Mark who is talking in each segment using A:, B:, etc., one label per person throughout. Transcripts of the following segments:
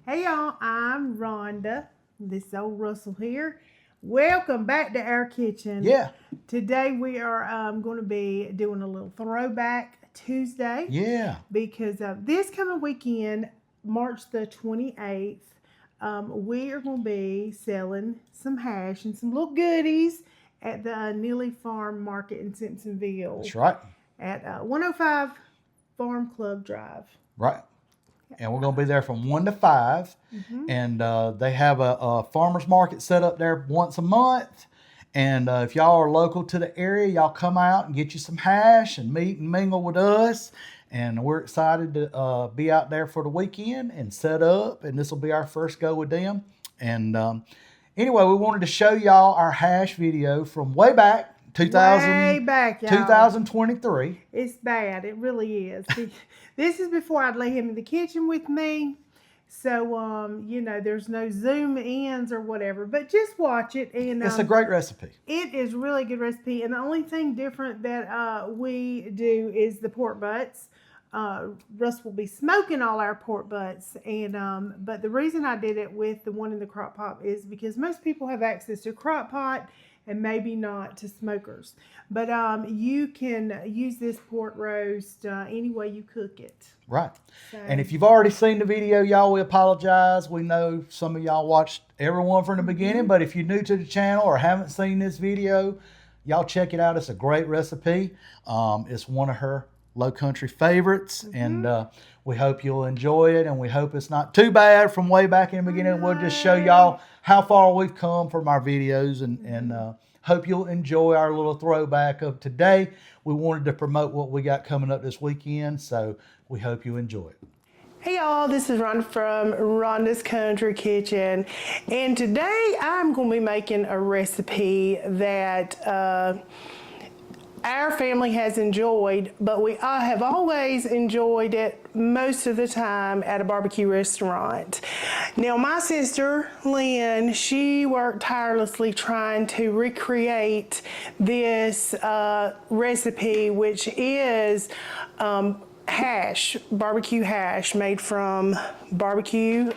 A: Hey y'all, I'm Rhonda. This old Russell here. Welcome back to our kitchen.
B: Yeah.
A: Today we are going to be doing a little throwback Tuesday.
B: Yeah.
A: Because this coming weekend, March the 28th, we are going to be selling some hash and some little goodies at the Neely Farm Market in Simpsonville.
B: That's right.
A: At 105 Farm Club Drive.
B: Right. And we're going to be there from 1 to 5.
A: Mm-hmm.
B: And they have a farmer's market set up there once a month. And if y'all are local to the area, y'all come out and get you some hash and meet and mingle with us. And we're excited to be out there for the weekend and set up. And this will be our first go with them. And anyway, we wanted to show y'all our hash video from way back. 2023.
A: It's bad. It really is. This is before I'd let him in the kitchen with me. So, there's no zoom ins or whatever, but just watch it. And
B: it's a great recipe.
A: It is really good recipe. And the only thing different that we do is the pork butts. Russ will be smoking all our pork butts. And but the reason I did it with the one in the crock pot is because most people have access to a crock pot and maybe not to smokers. But you can use this pork roast any way you cook it.
B: Right. So, and if you've already seen the video, y'all, we apologize. We know some of y'all watched everyone from the beginning, but if you're new to the channel or haven't seen this video, y'all check it out. It's a great recipe. It's one of her Lowcountry favorites, and we hope you'll enjoy it, and we hope it's not too bad from way back in the beginning. We'll just show y'all how far we've come from our videos, and hope you'll enjoy our little throwback of today. We wanted to promote what we got coming up this weekend, so we hope you enjoy it.
A: Hey y'all, this is Rhonda from Rhonda's Country Kitchen, and today I'm going to be making a recipe that our family has enjoyed, but we have always enjoyed it most of the time at a barbecue restaurant. Now, my sister, Lynn, she worked tirelessly trying to recreate this recipe, which is hash, barbecue hash made from barbecue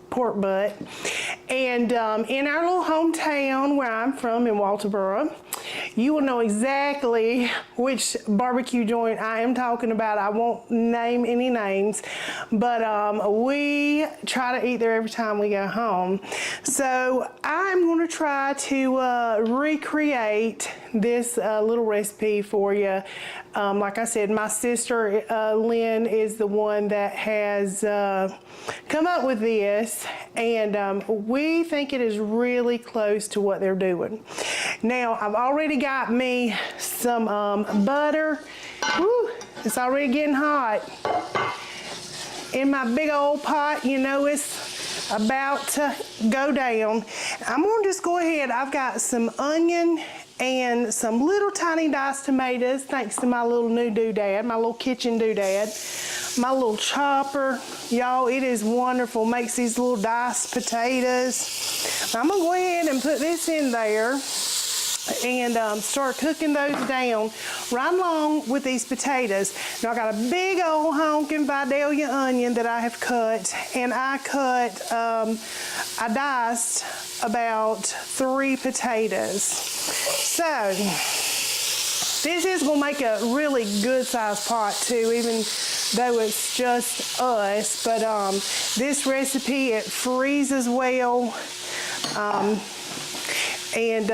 A: pork butt. And in our little hometown where I'm from in Walterboro, you will know exactly which barbecue joint I am talking about. I won't name any names, but we try to eat there every time we go home. So I'm going to try to recreate this little recipe for you. Like I said, my sister Lynn is the one that has come up with this, and we think it is really close to what they're doing. Now, I've already got me some butter. Woo, it's already getting hot. In my big old pot, you know, it's about to go down. I'm gonna just go ahead. I've got some onion and some little tiny diced tomatoes, thanks to my little new doodad, my little kitchen doodad. My little chopper, y'all, it is wonderful. Makes these little diced potatoes. I'm gonna go ahead and put this in there and start cooking those down right along with these potatoes. Now I got a big old honking Vidalia onion that I have cut, and I diced about 3 potatoes. So this is gonna make a really good sized pot too, even though it's just us. But this recipe, it freezes well. And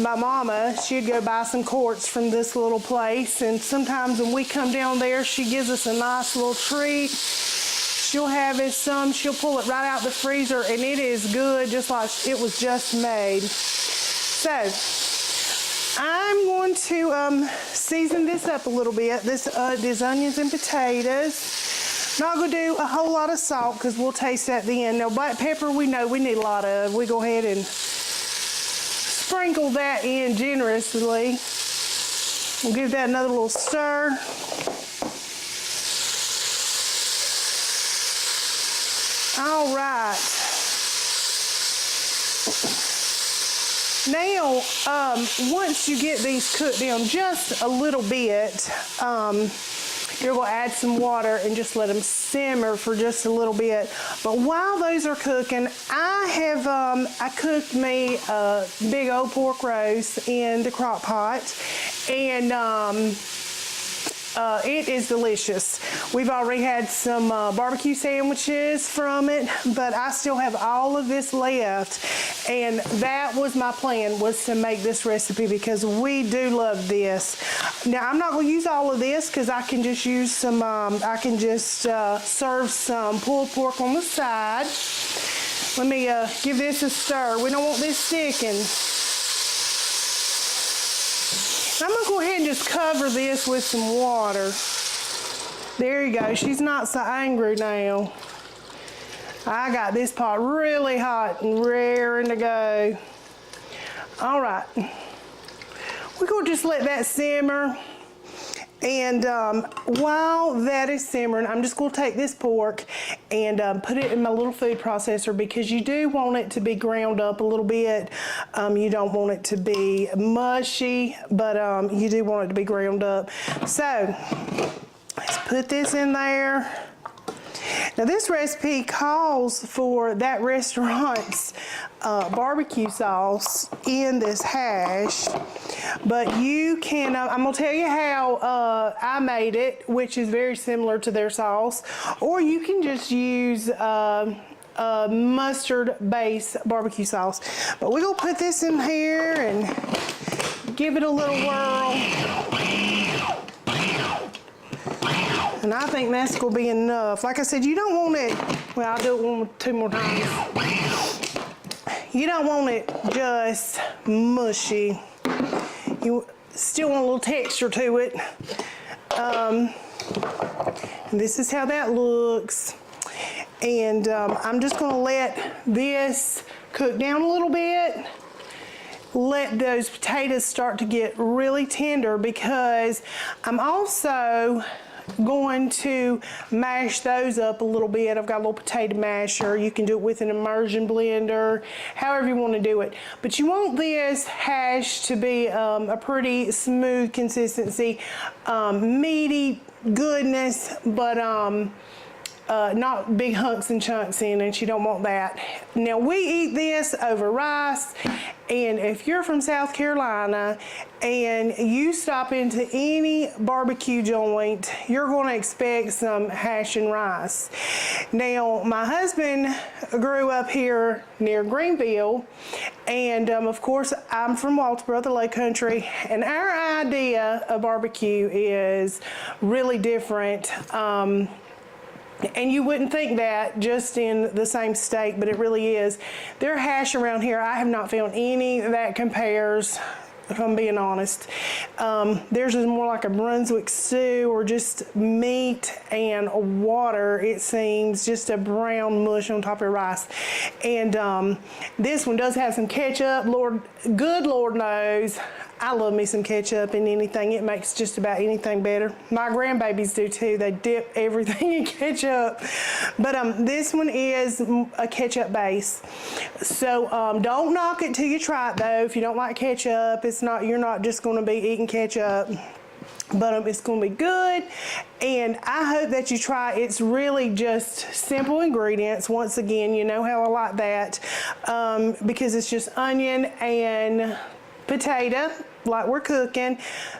A: my mama, she'd go buy some quarts from this little place, and sometimes when we come down there, she gives us a nice little treat. She'll have us some, she'll pull it right out the freezer, and it is good, just like it was just made. So I'm going to season this up a little bit, these onions and potatoes. Not going to do a whole lot of salt because we'll taste that at the end. Now, black pepper, we know we need a lot of. We go ahead and sprinkle that in generously. We'll give that another little stir. All right. Now, once you get these cooked down just a little bit, you're gonna add some water and just let them simmer for just a little bit. But while those are cooking, I cooked me a big old pork roast in the crock pot, and it is delicious. We've already had some barbecue sandwiches from it, but I still have all of this left, and that was my plan, was to make this recipe because we do love this. Now I'm not going to use all of this because I can just use some, I can just serve some pulled pork on the side. Let me give this a stir. We don't want this sticking. I'm gonna go ahead and just cover this with some water. There you go, she's not so angry now. I got this pot really hot and raring to go. All right, we're gonna just let that simmer. And while that is simmering, I'm just going to take this pork and put it in my little food processor because you do want it to be ground up a little bit. You don't want it to be mushy, but you do want it to be ground up. So let's put this in there. Now this recipe calls for that restaurant's barbecue sauce in this hash, but you can, I'm gonna tell you how I made it, which is very similar to their sauce, or you can just use mustard base barbecue sauce. But we're gonna put this in here and give it a little whirl. And I think that's gonna be enough. Like I said, you don't want it, well, I'll do it two more times. You don't want it just mushy. You still want a little texture to it. And this is how that looks. And I'm just gonna let this cook down a little bit. Let those potatoes start to get really tender because I'm also going to mash those up a little bit. I've got a little potato masher. You can do it with an immersion blender, however you want to do it. But you want this hash to be a pretty smooth consistency, meaty goodness, but not big hunks and chunks in it. You don't want that. Now we eat this over rice, and if you're from South Carolina and you stop into any barbecue joint, you're going to expect some hash and rice. Now my husband grew up here near Greenville, and of course I'm from Walterboro, the Lowcountry, and our idea of barbecue is really different. And you wouldn't think that just in the same state, but it really is. Their hash around here, I have not found any that compares, if I'm being honest. Theirs is more like a Brunswick stew or just meat and water, it seems, just a brown mush on top of rice. And this one does have some ketchup. Good Lord knows, I love me some ketchup in anything. It makes just about anything better. My grandbabies do too. They dip everything in ketchup. But this one is a ketchup base. So don't knock it till you try it though. If you don't like ketchup, you're not just gonna be eating ketchup. But it's going to be good, and I hope that you try. It's really just simple ingredients. Once again, you know how I like that, because it's just onion and potato like we're cooking,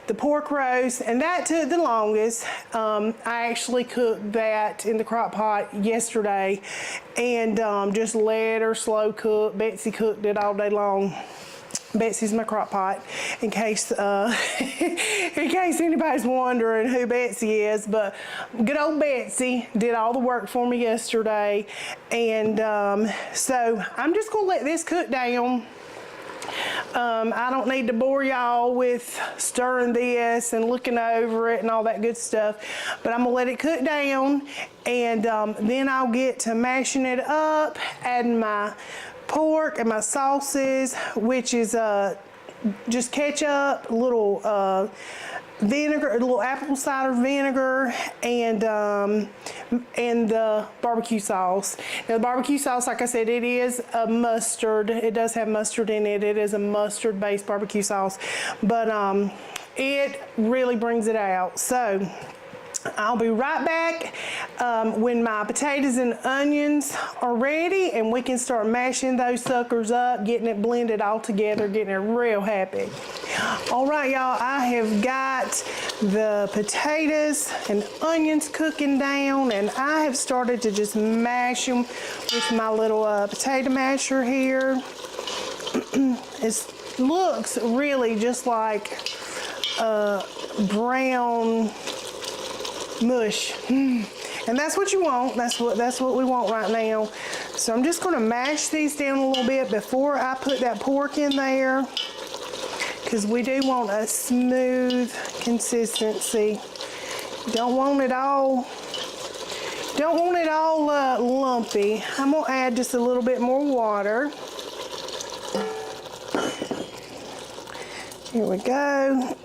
A: the pork roast, and that took the longest. I actually cooked that in the crock pot yesterday, and just let her slow cook. Betsy cooked it all day long. Betsy's my crock pot, in case anybody's wondering who Betsy is. But good old Betsy did all the work for me yesterday, and so I'm just gonna let this cook down. I don't need to bore y'all with stirring this and looking over it and all that good stuff, but I'm gonna let it cook down, and then I'll get to mashing it up, adding my pork and my sauces, which is just ketchup, a little vinegar, a little apple cider vinegar, and the barbecue sauce. Now the barbecue sauce, like I said, it is a mustard. It does have mustard in it. It is a mustard-based barbecue sauce, but it really brings it out. So I'll be right back when my potatoes and onions are ready, and we can start mashing those suckers up, getting it blended all together, getting it real happy. All right, y'all, I have got the potatoes and onions cooking down, and I have started to just mash them with my little potato masher here. It looks really just like brown mush, and that's what you want. That's what we want right now. So I'm just going to mash these down a little bit before I put that pork in there, because we do want a smooth consistency. Don't want it all lumpy. I'm going to add just a little bit more water. Here we go.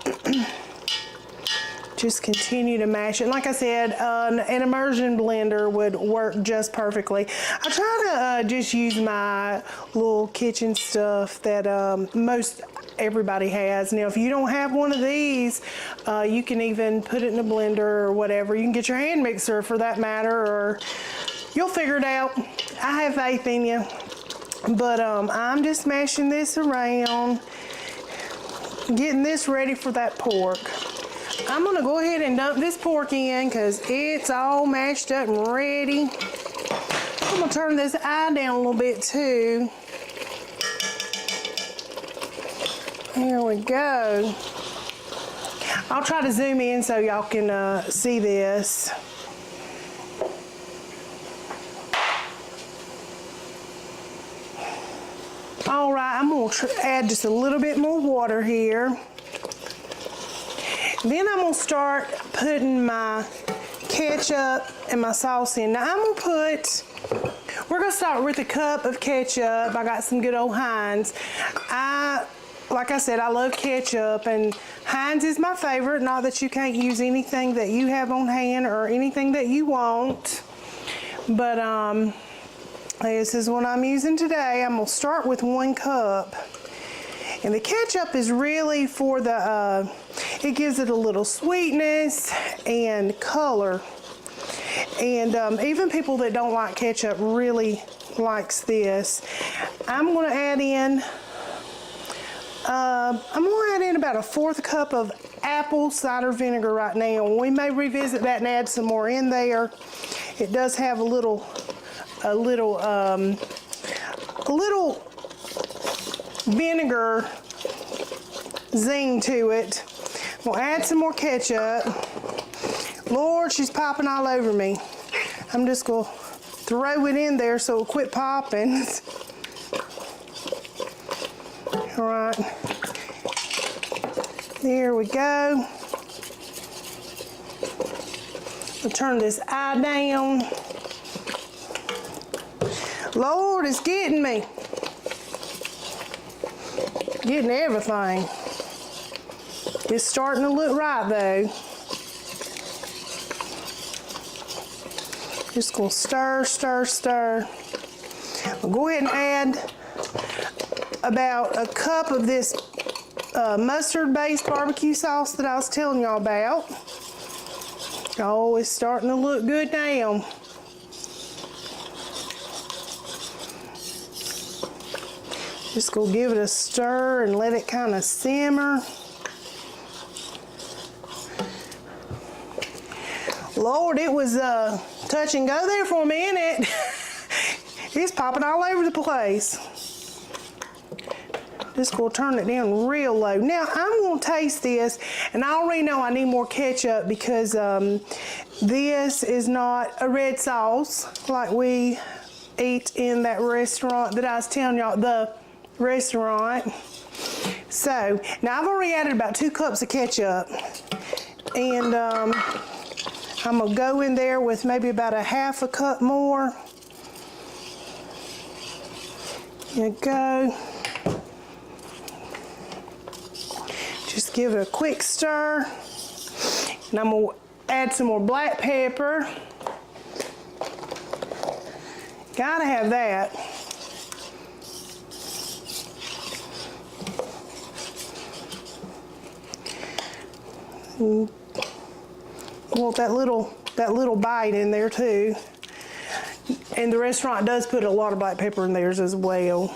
A: Just continue to mash it. Like I said, an immersion blender would work just perfectly. I try to just use my little kitchen stuff that most everybody has. Now, if you don't have one of these, you can even put it in a blender or whatever. You can get your hand mixer for that matter, or you'll figure it out. I have faith in you. But I'm just mashing this around, getting this ready for that pork. I'm gonna go ahead and dump this pork in because it's all mashed up and ready. I'm gonna turn this eye down a little bit too. Here we go. I'll try to zoom in so y'all can see this. All right, I'm gonna add just a little bit more water here. Then I'm gonna start putting my ketchup and my sauce in. Now we're gonna start with a cup of ketchup. I got some good old Heinz. Like I said, I love ketchup, and Heinz is my favorite. Not that you can't use anything that you have on hand or anything that you want, but this is what I'm using today. I'm gonna start with 1 cup. And the ketchup is really for the, it gives it a little sweetness and color. And even people that don't like ketchup really likes this. I'm gonna add in, about a 1/4 cup of apple cider vinegar right now. We may revisit that and add some more in there. It does have a little vinegar zing to it. We'll add some more ketchup. Lord, she's popping all over me. I'm just gonna throw it in there so it'll quit popping. All right, there we go. I'll turn this eye down. Lord, it's getting me. Getting everything. It's starting to look right though. Just gonna stir, stir, stir. I'll go ahead and add about a cup of this mustard-based barbecue sauce that I was telling y'all about. Oh, it's starting to look good now. Just go give it a stir and let it kind of simmer. Lord, it was touch and go there for a minute. It's popping all over the place. Just gonna turn it down real low. Now I'm gonna taste this, and I already know I need more ketchup because this is not a red sauce like we eat in that restaurant that I was telling y'all, the restaurant. So now I've already added about 2 cups of ketchup, and I'm gonna go in there with maybe about a 1/2 cup more. Here you go. Just give it a quick stir, and I'm gonna add some more black pepper. Gotta have that. want that little bite in there too. And the restaurant does put a lot of black pepper in theirs as well.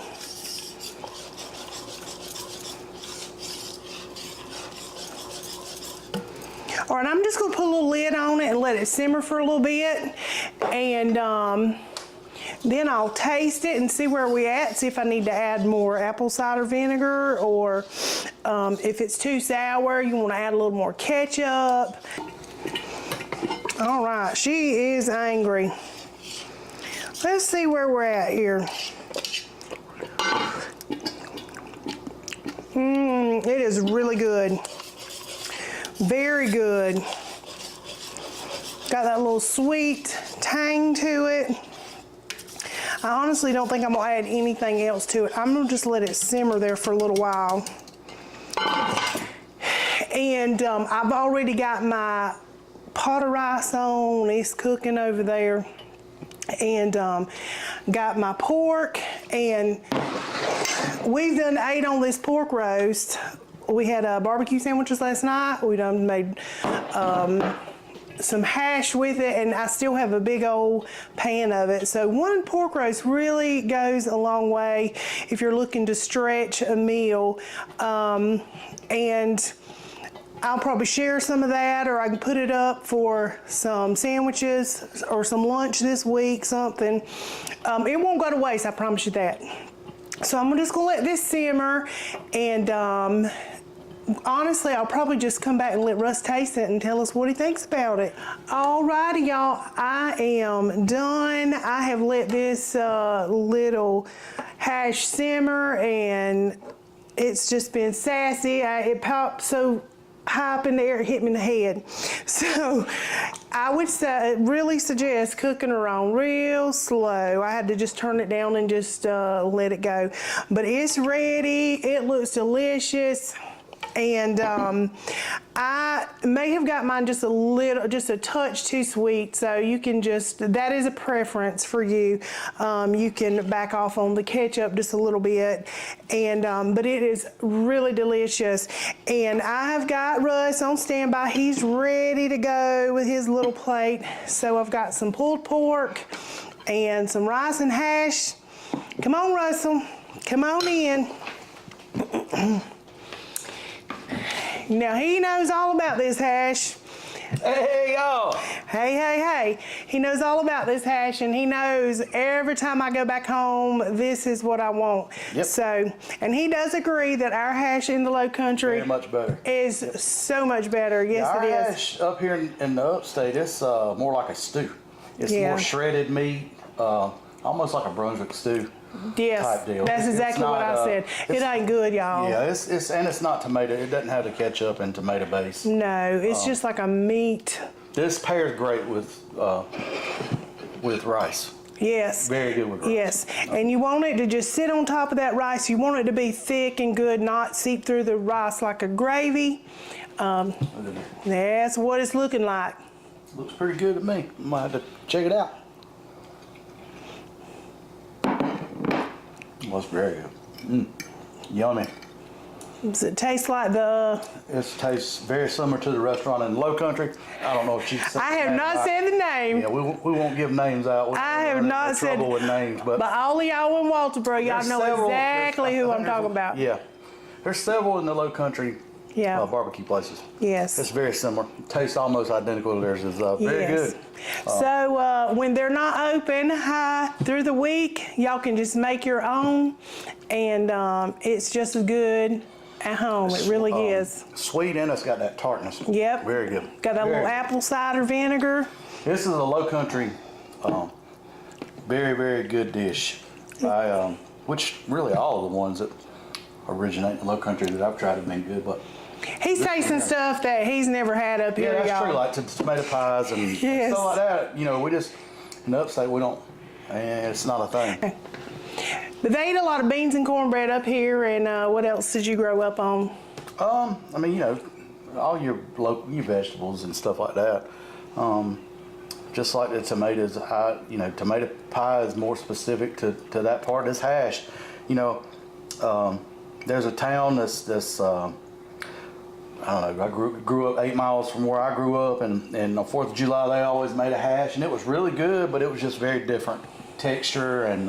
A: All right, I'm just gonna put a little lid on it and let it simmer for a little bit. And then I'll taste it and see where we at, see if I need to add more apple cider vinegar, or if it's too sour, you wanna add a little more ketchup. All right, she is angry. Let's see where we're at here. It is really good. Very good. Got that little sweet tang to it. I honestly don't think I'm gonna add anything else to it. I'm gonna just let it simmer there for a little while. And I've already got my pot of rice on. It's cooking over there. And got my pork, and we've done ate on this pork roast. We had barbecue sandwiches last night. We done made some hash with it, and I still have a big old pan of it. So one pork roast really goes a long way if you're looking to stretch a meal. And I'll probably share some of that, or I can put it up for some sandwiches or some lunch this week, something. It won't go to waste, I promise you that. So I'm just gonna let this simmer, and honestly, I'll probably just come back and let Russ taste it and tell us what he thinks about it. Alrighty, y'all, I am done. I have let this little hash simmer, and it's just been sassy. It popped so high up in the air, it hit me in the head. So I would say, really suggest cooking her on real slow. I had to just turn it down and just let it go. But it's ready, it looks delicious. And I may have got mine just a touch too sweet, so you can just, that is a preference for you. You can back off on the ketchup just a little bit, and but it is really delicious. And I have got Russ on standby. He's ready to go with his little plate. So I've got some pulled pork and some rice and hash. Come on, Russell, come on in. Now he knows all about this hash.
C: Hey, y'all.
A: Hey. He knows all about this hash, and he knows every time I go back home, this is what I want.
C: Yep.
A: So, and he does agree that our hash in the Lowcountry
C: Very much better.
A: is so much better. Yes,
C: Our
A: it is.
C: hash up here in the upstate, it's more like a stew. It's
A: Yeah.
C: more shredded meat, almost like a Brunswick stew.
A: Yes,
C: type deal.
A: that's
C: It's
A: exactly what
C: not,
A: I said. It ain't good, y'all.
C: Yeah, it's not tomato. It doesn't have the ketchup and tomato base.
A: No, it's just like a meat.
C: This pairs great with rice.
A: Yes.
C: Very good with rice.
A: Yes, and you want it to just sit on top of that rice. You want it to be thick and good, not seep through the rice like a gravy. That's what it's looking like.
C: Looks pretty good to me. I might have to check it out. Well, it's very good. Yummy.
A: Does it taste like the...
C: It tastes very similar to the restaurant in Lowcountry. I don't know if she's...
A: I have not said the name.
C: Yeah, we won't give names out.
A: I have not said...
C: trouble with names, but
A: all of y'all in Walterboro, y'all know exactly who I'm talking about.
C: Yeah. There's several in the Lowcountry barbecue places.
A: Yes.
C: It's very similar. Tastes almost identical to theirs. It's very good.
A: So when they're not open through the week, y'all can just make your own, and it's just as good at home. It really is.
C: Sweet, and it's got that tartness.
A: Yep.
C: Very good.
A: Got that little apple cider vinegar.
C: This is a Lowcountry, very, very good dish. Which really all of the ones that originate in Lowcountry that I've tried have been good, but
A: He's tasting stuff that he's never had up here,
C: yeah, that's
A: y'all.
C: true. Like tomato pies and stuff like that. You know, we just in the upstate we don't. It's not a thing.
A: But they eat a lot of beans and cornbread up here. And what else did you grow up on?
C: I mean, you know, all your local vegetables and stuff like that. Just like the tomatoes, tomato pie is more specific to that part. This hash, you know, there's a town that's I don't know, I grew up 8 miles from where I grew up, and on 4th of July they always made a hash, and it was really good, but it was just very different texture and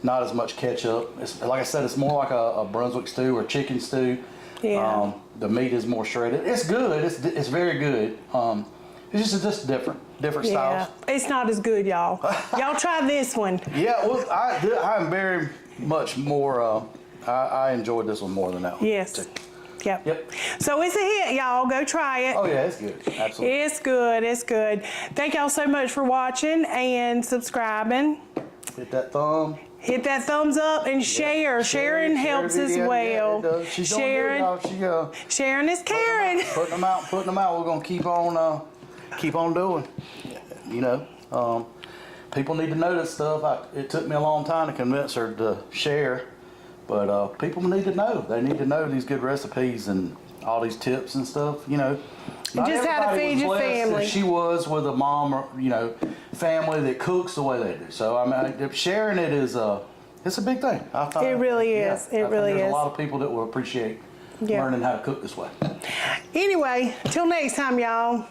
C: not as much ketchup. It's, like I said, it's more like a Brunswick stew or chicken stew.
A: Yeah.
C: The meat is more shredded. It's good. It's very good. It's just different
A: Yeah,
C: styles.
A: it's not as good, y'all. Y'all try this one.
C: Yeah, well, I am very much more. I enjoyed this one more than that one.
A: Yes. Yep.
C: Yep.
A: So it's a hit, y'all. Go try it.
C: Oh yeah, it's good. Absolutely.
A: It's good. It's good. Thank y'all so much for watching and subscribing.
C: Hit that thumb.
A: Hit that thumbs up and share. Sharing helps as
C: video.
A: well.
C: Yeah, it does. She's
A: Sharing.
C: doing good, y'all.
A: Sharing is caring.
C: Putting them out. We're gonna keep on doing. You know, people need to know this stuff. It took me a long time to convince her to share, but people need to know. They need to know these good recipes and all these tips and stuff. You know, not
A: Just how to
C: everybody
A: feed
C: was
A: your
C: blessed
A: family.
C: as she was with a mom or family that cooks the way they do. So I mean, sharing it is it's a big thing. I find,
A: It really is.
C: Yeah,
A: It really
C: there's
A: is.
C: a lot of people that will appreciate
A: Yeah.
C: learning how to cook this way.
A: Anyway, till next time, y'all.